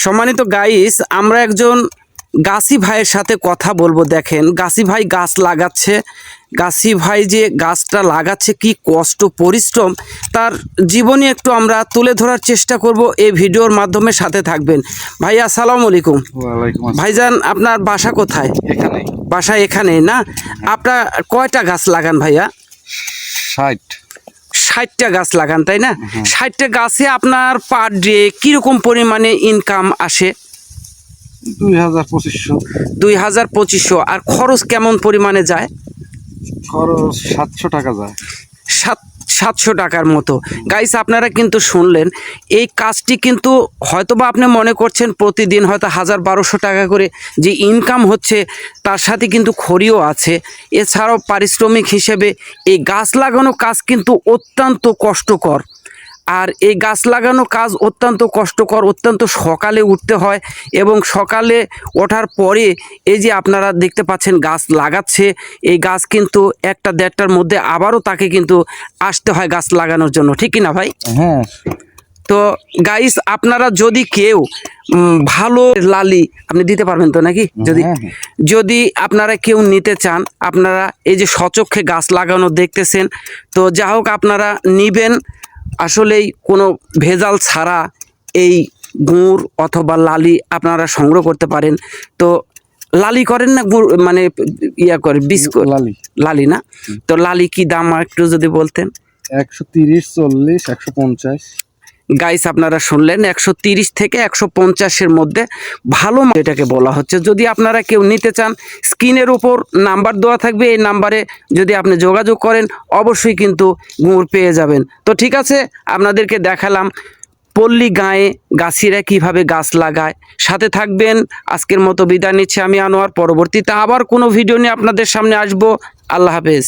সম্মানিত গাইস, আমরা একজন গাছি ভাইয়ের সাথে কথা বলবো। দেখেন, গাছি ভাই গাছ লাগাচ্ছে। গাছি ভাই যে গাছটা লাগাচ্ছে, কি কষ্ট পরিশ্রম, তার জীবনী একটু আমরা তুলে ধরার চেষ্টা করব এই ভিডিওর মাধ্যমে। সাথে থাকবেন। ভাই আসসালামু আলাইকুম। ওয়ালাইকুম আসসালাম। ভাইজান, আপনার বাসা কোথায়? এখানে বাসা এখানে না? আপনার কয়টা গাছ লাগান ভাইয়া? 60 60টা গাছ লাগান, তাই না? 60টা গাছে আপনার পার ডে কীরকম পরিমাণে ইনকাম আসে? 2000-2500 2000-2500। আর খরচ কেমন পরিমাণে যায়? খরচ 700 টাকা যায়। 700 টাকার মতো। গাইস, আপনারা কিন্তু শুনলেন, এই কাজটি কিন্তু হয়তোবা আপনি মনে করছেন প্রতিদিন হয়তো 1000-1200 টাকা করে যে ইনকাম হচ্ছে, তার সাথে কিন্তু খড়িও আছে। এছাড়াও পারিশ্রমিক হিসেবে এই গাছ লাগানো কাজ কিন্তু অত্যন্ত কষ্টকর। আর এই গাছ লাগানো কাজ অত্যন্ত কষ্টকর, অত্যন্ত সকালে উঠতে হয় এবং সকালে ওঠার পরে এই যে আপনারা দেখতে পাচ্ছেন গাছ লাগাচ্ছে, এই গাছ কিন্তু 1টা-1.5টার মধ্যে আবারও তাকে কিন্তু আসতে হয় গাছ লাগানোর জন্য, ঠিক কি না ভাই? হ্যাঁ, তো গাইস, আপনারা যদি কেউ ভালো লালি আপনি দিতে পারবেন তো নাকি? যদি আপনারা কেউ নিতে চান, আপনারা এই যে সচক্ষে গাছ লাগানো দেখতেছেন, তো যা হোক আপনারা নিবেন। আসলেই কোনো ভেজাল ছাড়া এই গুড় অথবা লালি আপনারা সংগ্রহ করতে পারেন। তো লালি করেন না গুড়, মানে ইয়া করে বিস্কুট লালি না? তো লালি কি দাম একটু যদি বলতেন? 130, 40, 150। গাইস, আপনারা শুনলেন 130 থেকে 150-এর মধ্যে ভালো এটাকে বলা হচ্ছে। যদি আপনারা কেউ নিতে চান, স্ক্রিনের উপর নাম্বার দেওয়া থাকবে, এই নাম্বারে যদি আপনি যোগাযোগ করেন অবশ্যই কিন্তু গুড় পেয়ে যাবেন। তো ঠিক আছে, আপনাদেরকে দেখালাম পল্লী গাঁয়ে গাছিরা কিভাবে গাছ লাগায়। সাথে থাকবেন। আজকের মতো বিদায় নিচ্ছি আমি, আনোয়ার। পরবর্তীতে আবার কোনো ভিডিও নিয়ে আপনাদের সামনে আসবো। আল্লাহ হাফেজ।